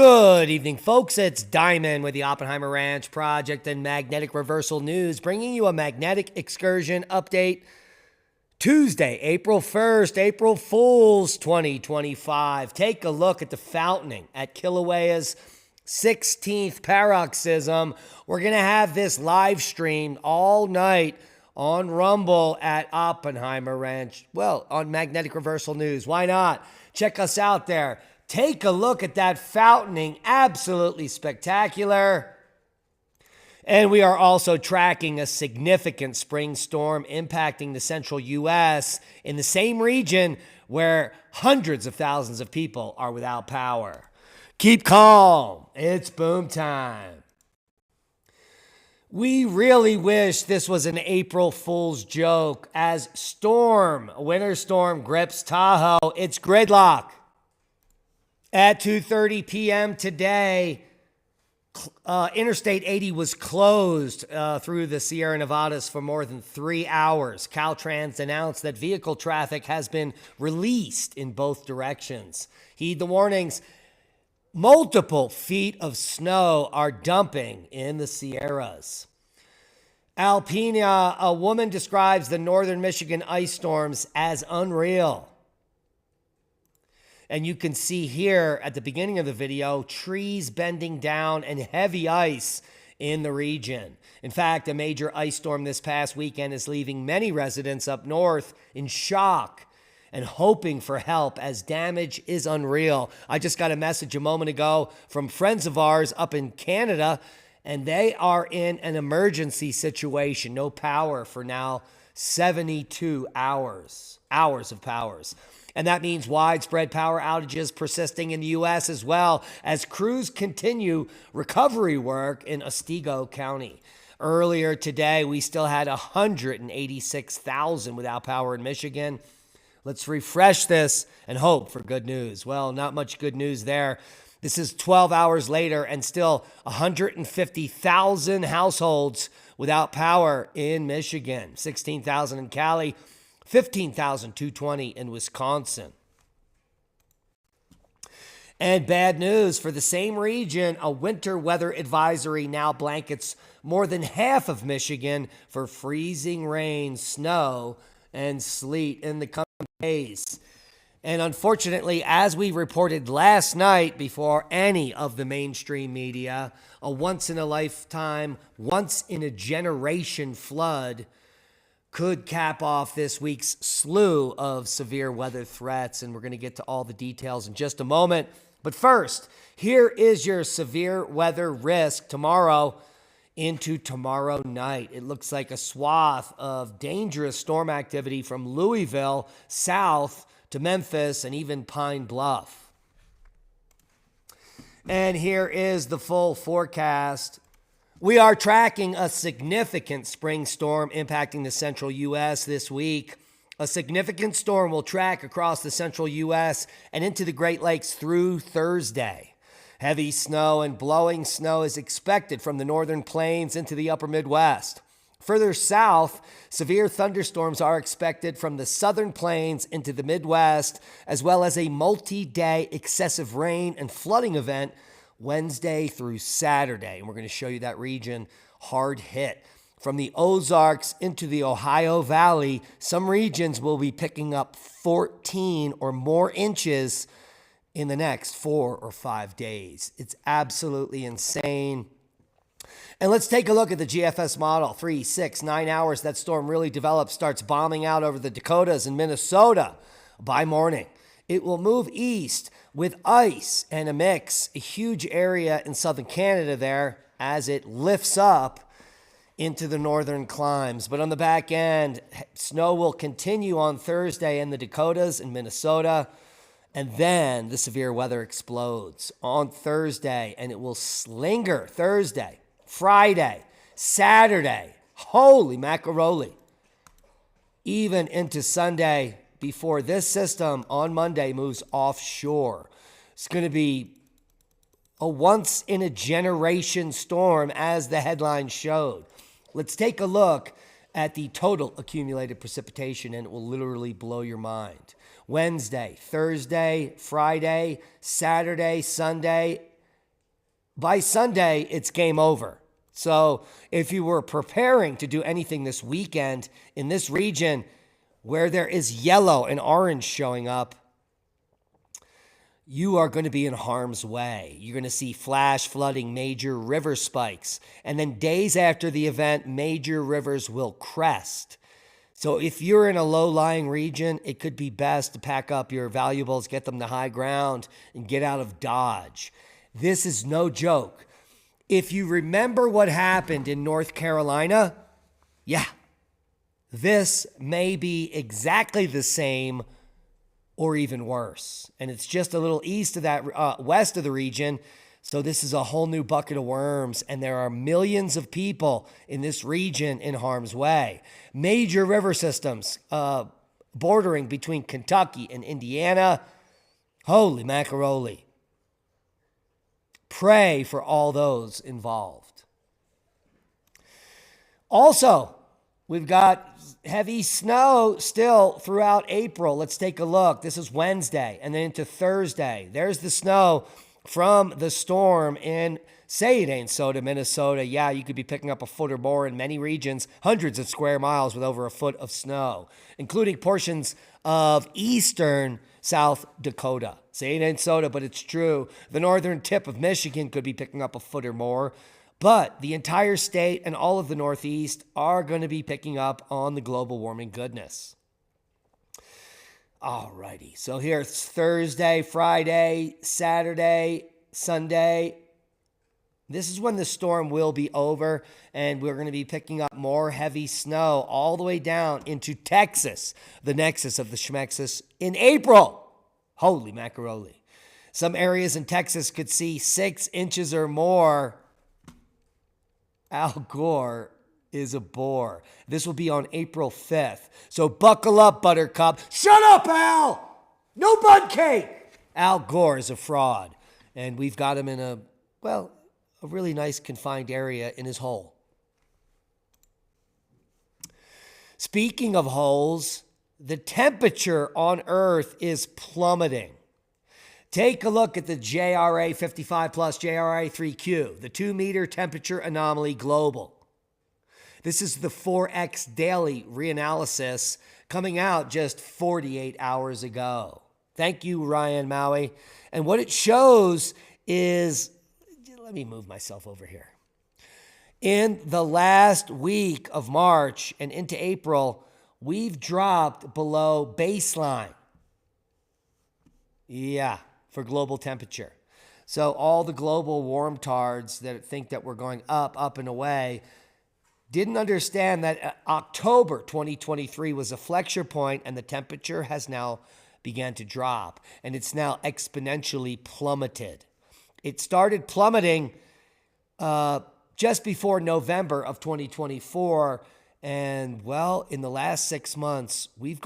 Good evening, folks. It's Diamond with the Oppenheimer Ranch Project and Magnetic Reversal News, bringing you a magnetic excursion update. Tuesday, April 1st, April Fool's 2025. Take a look at the fountaining at Kilauea's 16th paroxysm. We're going to have this live streamed all night on Rumble at Oppenheimer Ranch. Well, on Magnetic Reversal News. Why not? Check us out there. Take a look at that fountaining. Absolutely spectacular. And we are also tracking a significant spring storm impacting the central U.S. in the same region where hundreds of thousands of people are without power. Keep calm. It's boom time. We really wish this was an April Fool's joke as a winter storm grips Tahoe. It's gridlock. At 2:30 p.m. today, Interstate 80 was closed through the Sierra Nevadas for more than 3 hours. Caltrans announced that vehicle traffic has been released in both directions. Heed the warnings. Multiple feet of snow are dumping in the Sierras. Alpena, a woman describes the northern Michigan ice storms as unreal. And you can see here at the beginning of the video, trees bending down and heavy ice in the region. In fact, a major ice storm this past weekend is leaving many residents up north in shock and hoping for help as damage is unreal. I just got a message a moment ago from friends of ours up in Canada, and they are in an emergency situation. No power for now 72 hours of powers. And that means widespread power outages persisting in the U.S. as well as crews continue recovery work in Otsego County. Earlier today, we still had 186,000 without power in Michigan. Let's refresh this and hope for good news. Well, not much good news there. This is 12 hours later and still 150,000 households without power in Michigan, 16,000 in Cali, 15,220 in Wisconsin. And bad news for the same region, a winter weather advisory now blankets more than half of Michigan for freezing rain, snow, and sleet in the coming days. And unfortunately, as we reported last night before any of the mainstream media, a once-in-a-lifetime, once-in-a-generation flood could cap off this week's slew of severe weather threats, and we're going to get to all the details in just a moment. But first, here is your severe weather risk tomorrow into tomorrow night. It looks like a swath of dangerous storm activity from Louisville south to Memphis and even Pine Bluff. And here is the full forecast. We are tracking a significant spring storm impacting the central U.S. this week. A significant storm will track across the central U.S. and into the Great Lakes through Thursday. Heavy snow and blowing snow is expected from the northern plains into the upper Midwest. Further south, severe thunderstorms are expected from the southern plains into the Midwest, as well as a multi-day excessive rain and flooding event Wednesday through Saturday. And we're going to show you that region hard hit. From the Ozarks into the Ohio Valley, some regions will be picking up 14 or more inches in the next 4 or 5 days. It's absolutely insane. And let's take a look at the GFS model. 3, 6, 9 hours that storm really develops, starts bombing out over the Dakotas and Minnesota by morning. It will move east with ice and a mix, a huge area in southern Canada there as it lifts up into the northern climes. But on the back end, snow will continue on Thursday in the Dakotas and Minnesota, and then the severe weather explodes on Thursday, and it will linger Thursday, Friday, Saturday, holy macaroni, even into Sunday, before this system on Monday moves offshore. It's going to be a once-in-a-generation storm, as the headline showed. Let's take a look at the total accumulated precipitation, and it will literally blow your mind. Wednesday, Thursday, Friday, Saturday, Sunday, by Sunday, it's game over. So if you were preparing to do anything this weekend in this region where there is yellow and orange showing up, you are going to be in harm's way. You're going to see flash flooding, major river spikes. And then days after the event, major rivers will crest. So if you're in a low-lying region, it could be best to pack up your valuables, get them to high ground, and get out of Dodge. This is no joke. If you remember what happened in North Carolina, yeah, this may be exactly the same or even worse. And it's just a little east of that, west of the region. So this is a whole new bucket of worms. And there are millions of people in this region in harm's way. Major river systems bordering between Kentucky and Indiana. Holy macaroni. Pray for all those involved. Also, we've got heavy snow still throughout April. Let's take a look. This is Wednesday and then into Thursday. There's the snow from the storm in, say it ain't soda, Minnesota. Yeah, you could be picking up a foot or more in many regions, hundreds of square miles with over a foot of snow, including portions of eastern South Dakota. Say it ain't soda, but it's true. The northern tip of Michigan could be picking up a foot or more. But the entire state and all of the Northeast are going to be picking up on the global warming goodness. All righty. So here's Thursday, Friday, Saturday, Sunday. This is when the storm will be over, and we're going to be picking up more heavy snow all the way down into Texas, the nexus of the Schmexus, in April. Holy macaroni. Some areas in Texas could see 6 inches or more. Al Gore is a bore. This will be on April 5th. So buckle up, Buttercup. Shut up, Al! No bud cake! Al Gore is a fraud. And we've got him in a really nice confined area in his hole. Speaking of holes, the temperature on Earth is plummeting. Take a look at the JRA 55 plus JRA 3Q, the 2-meter temperature anomaly global. This is the 4X daily reanalysis coming out just 48 hours ago. Thank you, Ryan Maui. And what it shows is, let me move myself over here. In the last week of March and into April, we've dropped below baseline. Yeah. For global temperature. So all the global warm tards that think that we're going up and away didn't understand that October 2023 was a flexure point and the temperature has now began to drop and it's now exponentially plummeted. It started plummeting just before November of 2024 and in the last 6 months we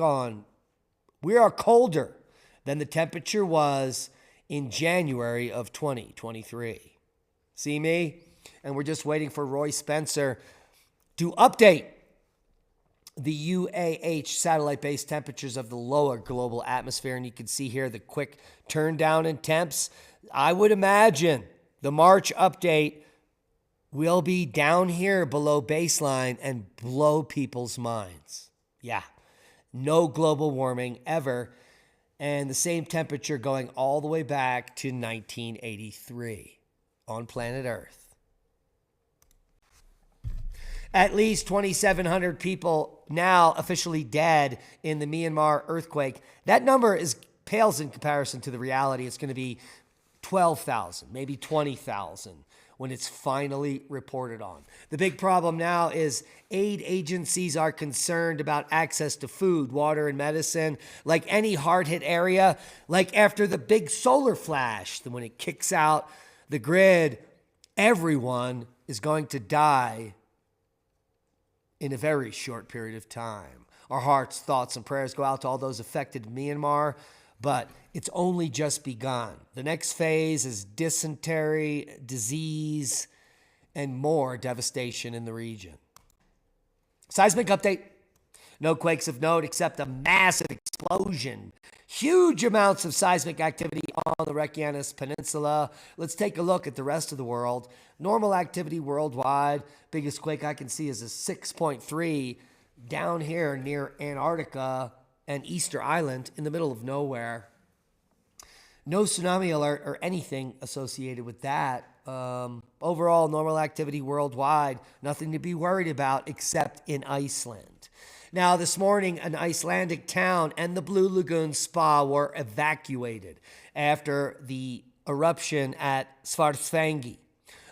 are colder than the temperature was in January of 2023. See me? And we're just waiting for Roy Spencer to update the UAH satellite-based temperatures of the lower global atmosphere. And you can see here the quick turn down in temps. I would imagine the March update will be down here below baseline and blow people's minds. Yeah, no global warming ever. And the same temperature going all the way back to 1983 on planet Earth. At least 2,700 people now officially dead in the Myanmar earthquake. That number pales in comparison to the reality. It's going to be 12,000, maybe 20,000 when it's finally reported on. The big problem now is aid agencies are concerned about access to food, water, and medicine. Like any hard-hit area, like after the big solar flash, when it kicks out the grid, everyone is going to die in a very short period of time. Our hearts, thoughts, and prayers go out to all those affected in Myanmar, but it's only just begun. The next phase is dysentery, disease, and more devastation in the region. Seismic update. No quakes of note except a massive explosion. Huge amounts of seismic activity on the Reykjanes Peninsula. Let's take a look at the rest of the world. Normal activity worldwide. Biggest quake I can see is a 6.3 down here near Antarctica and Easter Island in the middle of nowhere. No tsunami alert or anything associated with that. Overall, normal activity worldwide. Nothing to be worried about except in Iceland. Now, this morning, an Icelandic town and the Blue Lagoon Spa were evacuated after the eruption at Svartsengi.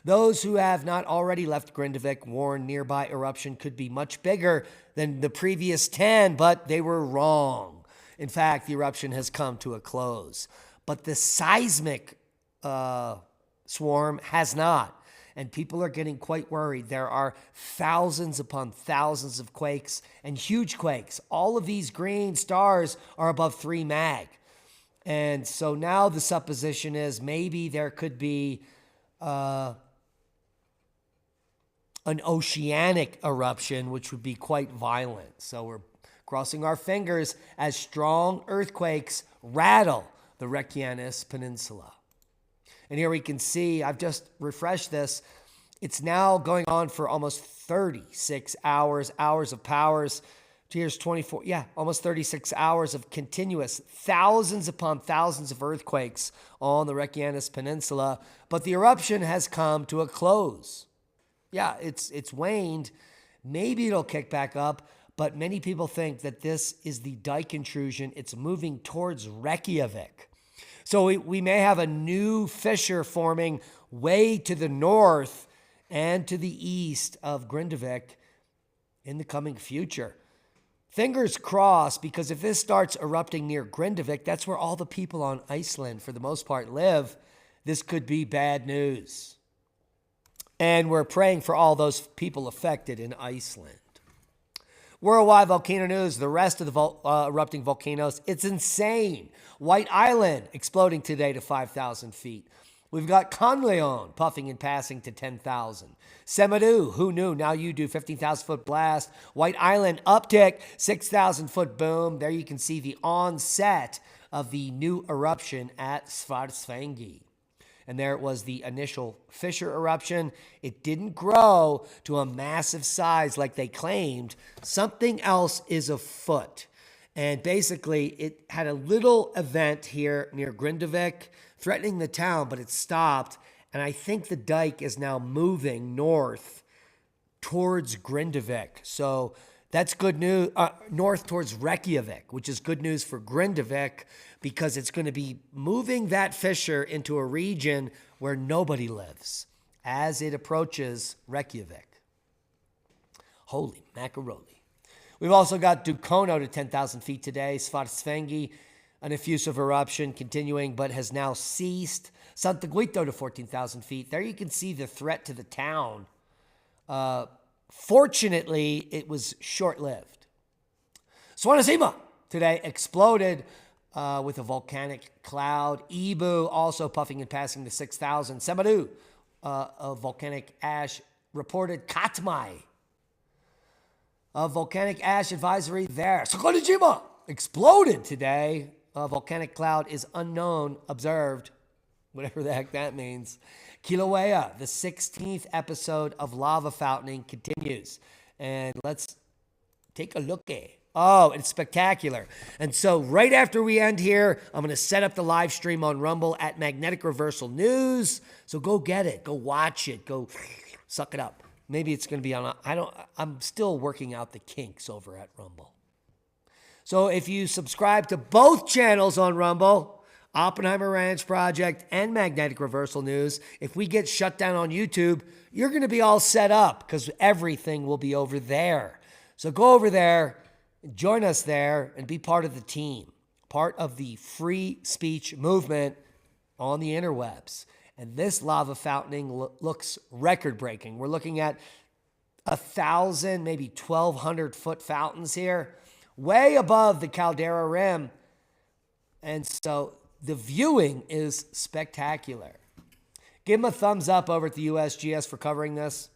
Those who have not already left Grindavik warn nearby eruption could be much bigger than the previous 10, but they were wrong. In fact, the eruption has come to a close. But the seismic swarm has not. And people are getting quite worried. There are thousands upon thousands of quakes and huge quakes. All of these green stars are above 3 mag. And so now the supposition is maybe there could be an oceanic eruption, which would be quite violent. So we're crossing our fingers as strong earthquakes rattle the Reykjanes Peninsula. And here we can see, I've just refreshed this. It's now going on for almost 36 hours of powers. Here's 24, almost 36 hours of continuous thousands upon thousands of earthquakes on the Reykjanes Peninsula. But the eruption has come to a close. Yeah, it's waned. Maybe it'll kick back up, but many people think that this is the dike intrusion. It's moving towards Reykjavik. So we may have a new fissure forming way to the north and to the east of Grindavik in the coming future. Fingers crossed, because if this starts erupting near Grindavik, that's where all the people on Iceland, for the most part, live. This could be bad news. And we're praying for all those people affected in Iceland. Worldwide volcano news, the rest of the erupting volcanoes, it's insane. White Island exploding today to 5,000 feet. We've got Conleon puffing and passing to 10,000. Semeru, who knew? Now you do, 15,000 foot blast. White Island uptick, 6,000 foot boom. There you can see the onset of the new eruption at Svartsengi. And there it was, the initial fissure eruption. It didn't grow to a massive size like they claimed. Something else is afoot. And basically, it had a little event here near Grindavik, threatening the town, but it stopped. And I think the dike is now moving north towards Grindavik. So that's good news, north towards Reykjavik, which is good news for Grindavik, because it's going to be moving that fissure into a region where nobody lives as it approaches Reykjavik. Holy macaroni. We've also got Dukono to 10,000 feet today. Svartsengi, an effusive eruption continuing, but has now ceased. Santaguito to 14,000 feet. There you can see the threat to the town. Fortunately, it was short-lived. Swanosima today exploded with a volcanic cloud. Ibu also puffing and passing to 6,000. Semeru, a volcanic ash reported. Katmai, a volcanic ash advisory there. Sakonijima exploded today. A volcanic cloud is unknown, observed, whatever the heck that means. Kilauea, the 16th episode of lava fountaining continues. And let's take a look at it. Oh, it's spectacular. And so right after we end here, I'm going to set up the live stream on Rumble at Magnetic Reversal News. So go get it. Go watch it. Go suck it up. Maybe it's going to be on, I'm still working out the kinks over at Rumble. So if you subscribe to both channels on Rumble, Oppenheimer Ranch Project and Magnetic Reversal News, if we get shut down on YouTube, you're going to be all set up because everything will be over there. So go over there, join us there, and be part of the team, part of the free speech movement on the interwebs. And this lava fountaining looks record-breaking. We're looking at 1,000, maybe 1,200 foot fountains here, way above the caldera rim. And so the viewing is spectacular. Give them a thumbs up over at the USGS for covering this.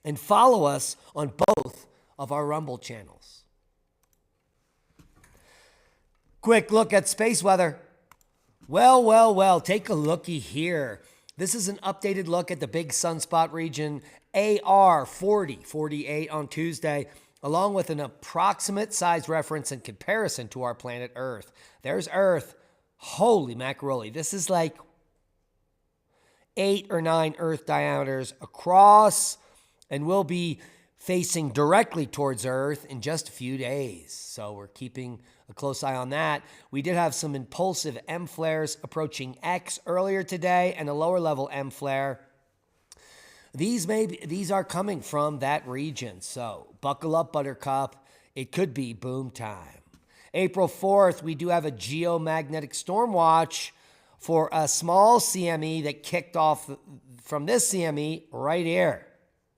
And follow us on both of our Rumble channels. Quick look at space weather. Well, take a looky here. This is an updated look at the big sunspot region, AR 4048 on Tuesday, along with an approximate size reference and comparison to our planet Earth. There's Earth. Holy macaroni. This is like 8 or 9 Earth diameters across, and we'll be facing directly towards Earth in just a few days. So we're keeping a close eye on that. We did have some impulsive M flares approaching X earlier today, and a lower level M flare. These are coming from that region. So buckle up, Buttercup. It could be boom time. April 4th, we do have a geomagnetic storm watch for a small CME that kicked off from this CME right here.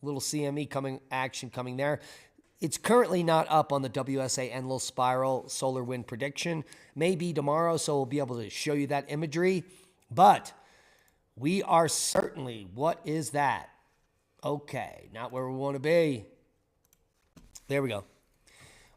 Little CME action coming there. It's currently not up on the WSA Enlil Spiral solar wind prediction. Maybe tomorrow, so we'll be able to show you that imagery. But we are certainly, what is that? Okay, not where we want to be. There we go.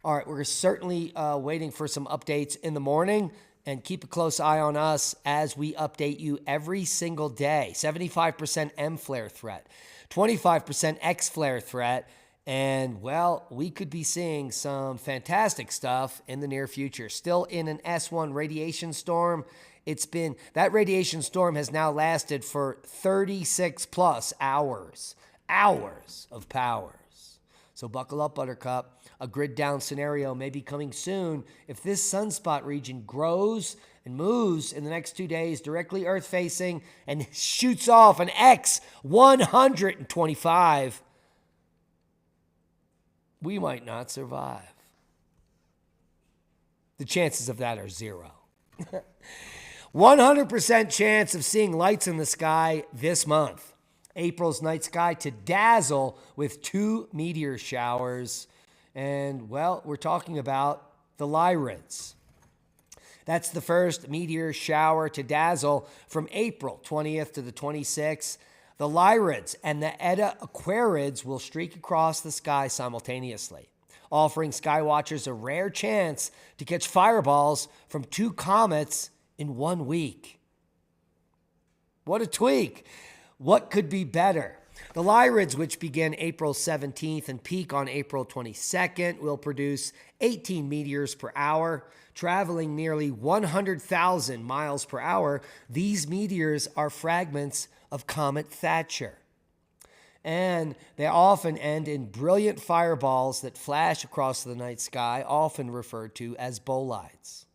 All right, we're certainly waiting for some updates in the morning, and keep a close eye on us as we update you every single day. 75% M flare threat, 25% X flare threat, and, well, we could be seeing some fantastic stuff in the near future. Still in an S1 radiation storm. That radiation storm has now lasted for 36 plus hours of powers. So buckle up, Buttercup. A grid down scenario may be coming soon if this sunspot region grows and moves in the next 2 days directly Earth facing and shoots off an X 125. We might not survive. The chances of that are 0. 100% chance of seeing lights in the sky this month. April's night sky to dazzle with 2 meteor showers. And, well, we're talking about the Lyrids. That's the first meteor shower to dazzle from April 20th to the 26th. The Lyrids and the Eta Aquarids will streak across the sky simultaneously, offering skywatchers a rare chance to catch fireballs from 2 comets in 1 week. What a tweak! What could be better? The Lyrids, which begin April 17th and peak on April 22nd, will produce 18 meteors per hour, traveling nearly 100,000 miles per hour. These meteors are fragments of Comet Thatcher, and they often end in brilliant fireballs that flash across the night sky, often referred to as bolides.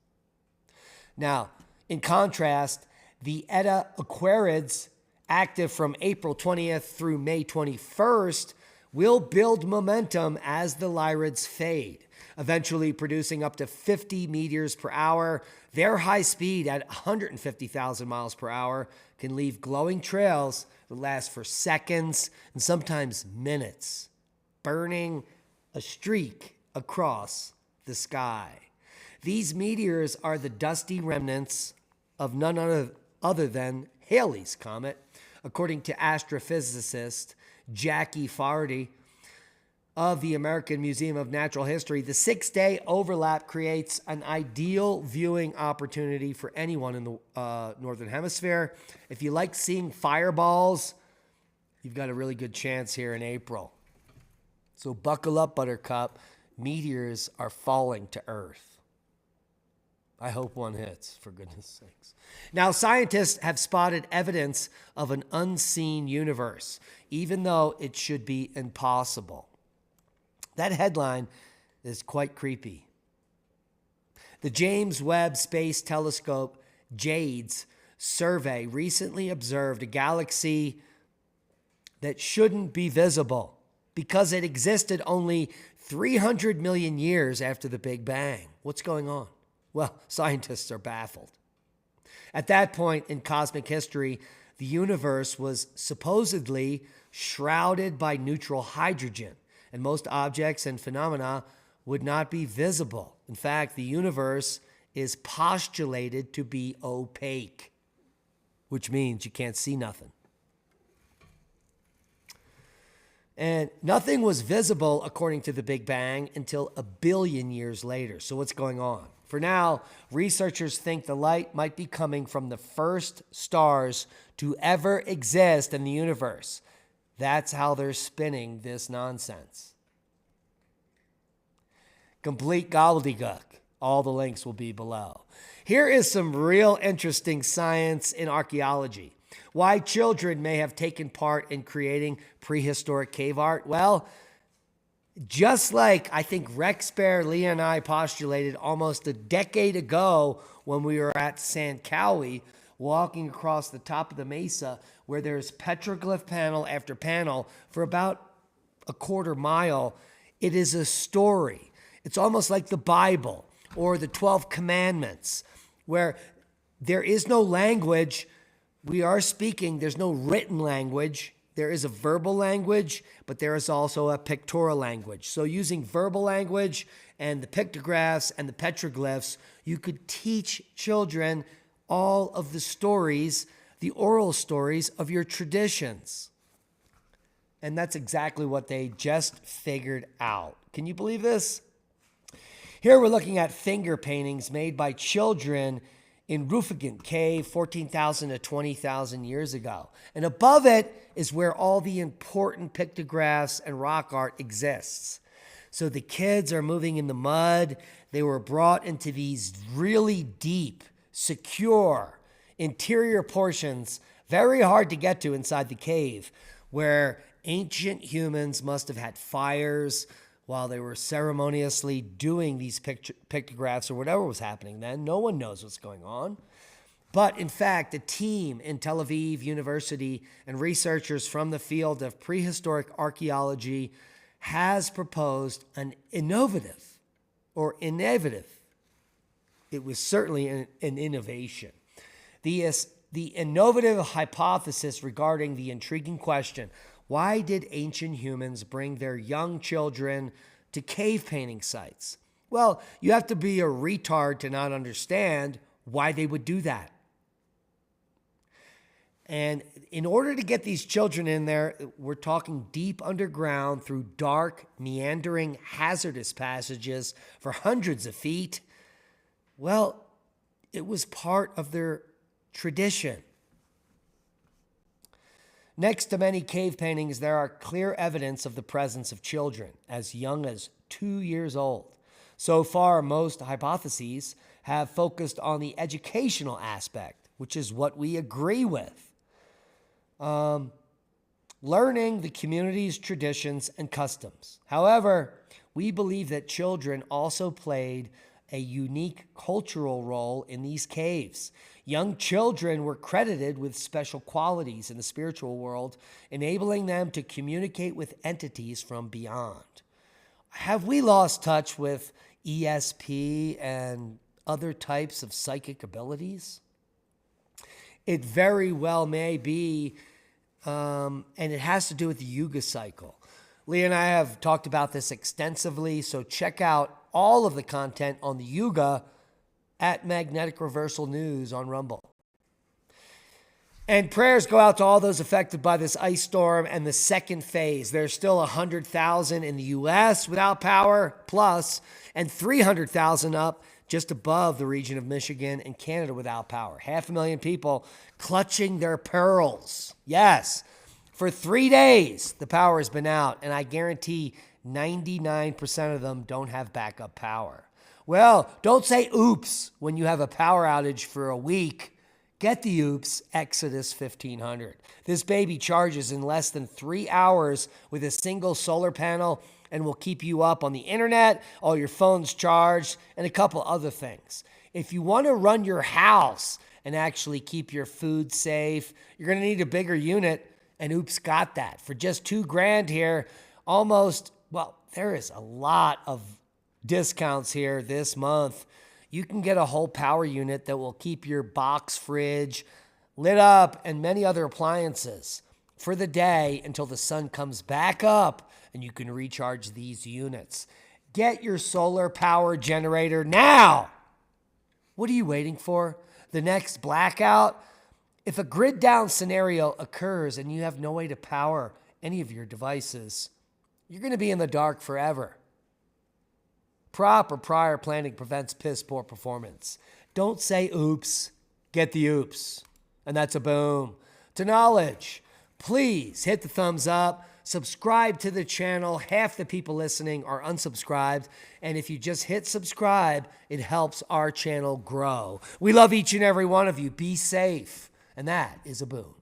Now, in contrast, the Eta Aquarids, active from April 20th through May 21st, will build momentum as the Lyrids fade, eventually producing up to 50 meteors per hour. Their high speed at 150,000 miles per hour can leave glowing trails that last for seconds and sometimes minutes, burning a streak across the sky. These meteors are the dusty remnants of none other than Halley's Comet, according to astrophysicist Jackie Fardy of the American Museum of Natural History. The 6-day overlap creates an ideal viewing opportunity for anyone in the Northern Hemisphere. If you like seeing fireballs, you've got a really good chance here in April. So buckle up, Buttercup. Meteors are falling to Earth. I hope one hits, for goodness sakes. Now, scientists have spotted evidence of an unseen universe, even though it should be impossible. That headline is quite creepy. The James Webb Space Telescope JADES survey recently observed a galaxy that shouldn't be visible because it existed only 300 million years after the Big Bang. What's going on? Well, scientists are baffled. At that point in cosmic history, the universe was supposedly shrouded by neutral hydrogen, and most objects and phenomena would not be visible. In fact, the universe is postulated to be opaque, which means you can't see nothing. And nothing was visible, according to the Big Bang, until a billion years later. So what's going on? For now, researchers think the light might be coming from the first stars to ever exist in the universe. That's how they're spinning this nonsense. Complete gobbledygook. All the links will be below. Here is some real interesting science in archaeology. Why children may have taken part in creating prehistoric cave art? Well, just like I think Rex Bear, Leah, and I postulated almost a decade ago when we were at San Kilauea, walking across the top of the mesa where there's petroglyph panel after panel for about a quarter mile. It is a story. It's almost like the Bible or the 12 Commandments, where there is no language. We are speaking. There's no written language. There is a verbal language, but there is also a pictorial language. So using verbal language and the pictographs and the petroglyphs, you could teach children all of the stories, the oral stories of your traditions. And that's exactly what they just figured out. Can you believe this? Here we're looking at finger paintings made by children in Rufagant Cave 14,000 to 20,000 years ago. And above it is where all the important pictographs and rock art exists. So the kids are moving in the mud. They were brought into these really deep, secure interior portions, very hard to get to inside the cave, where ancient humans must have had fires while they were ceremoniously doing these pictographs or whatever was happening then. No one knows what's going on. But in fact, a team in Tel Aviv University and researchers from the field of prehistoric archaeology has proposed an innovative. It was certainly an innovation. The innovative hypothesis regarding the intriguing question, why did ancient humans bring their young children to cave painting sites? Well, you have to be a retard to not understand why they would do that. And in order to get these children in there, we're talking deep underground through dark, meandering, hazardous passages for hundreds of feet. Well, it was part of their tradition. Next to many cave paintings, there are clear evidence of the presence of children as young as 2 years old. So far, most hypotheses have focused on the educational aspect, which is what we agree with. Learning the community's traditions and customs. However, we believe that children also played a unique cultural role in these caves. Young children were credited with special qualities in the spiritual world, enabling them to communicate with entities from beyond. Have we lost touch with ESP and other types of psychic abilities? It very well may be, and it has to do with the Yuga cycle. Leah and I have talked about this extensively, so check out all of the content on the Yuga at Magnetic Reversal News on Rumble. And prayers go out to all those affected by this ice storm and the second phase. There's still 100,000 in the U.S. without power, plus, and 300,000 up just above the region of Michigan and Canada without power. 500,000 people clutching their pearls. Yes, for 3 days, the power has been out, and I guarantee 99% of them don't have backup power. Well, don't say oops when you have a power outage for a week. Get the oops, Exodus 1500. This baby charges in less than 3 hours with a single solar panel and will keep you up on the internet, all your phones charged, and a couple other things. If you want to run your house and actually keep your food safe, you're going to need a bigger unit, and Oops got that. For just $2,000 here, there is a lot of discounts here this month. You can get a whole power unit that will keep your box fridge lit up and many other appliances for the day until the sun comes back up and you can recharge these units. Get your solar power generator now. What are you waiting for? The next blackout? If a grid down scenario occurs and you have no way to power any of your devices, you're going to be in the dark forever. Proper prior planning prevents piss poor performance. Don't say oops, get the oops. And that's a boom. To knowledge, please hit the thumbs up. Subscribe to the channel. Half the people listening are unsubscribed. And if you just hit subscribe, it helps our channel grow. We love each and every one of you. Be safe. And that is a boom.